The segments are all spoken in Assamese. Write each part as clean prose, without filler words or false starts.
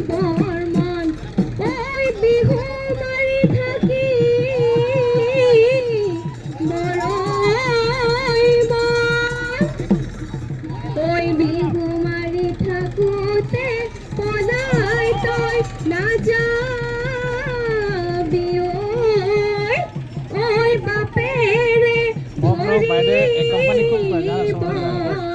বর্মন ওই বিহু মারি থাকি বড়ই মন ওই বিহু মারি থাকুতে পলাই তই না যাবি ওই বাপেরে ধরি বাঁধন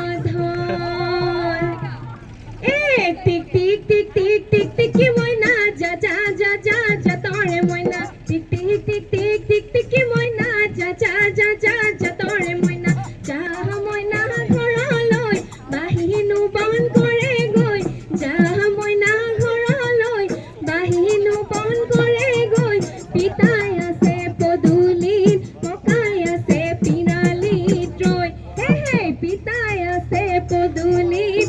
টিক টিক টিক টিক টিক টিক কি ময়না যা যা যা যা যা তরে ময়না টিক টিক টিক টিক টিক টিক কি ময়না যা যা যা যা যা তরে ময়না যা ময়না ঘৰলৈ বাহিনু বন কৰে গৈ যা ময়না ঘৰলৈ বাহিনু বন কৰে গৈ পিতাই আছে পদূলিত ককাই আছে পিৰালিত ৰৈ হে পিতাই আছে পদূলিত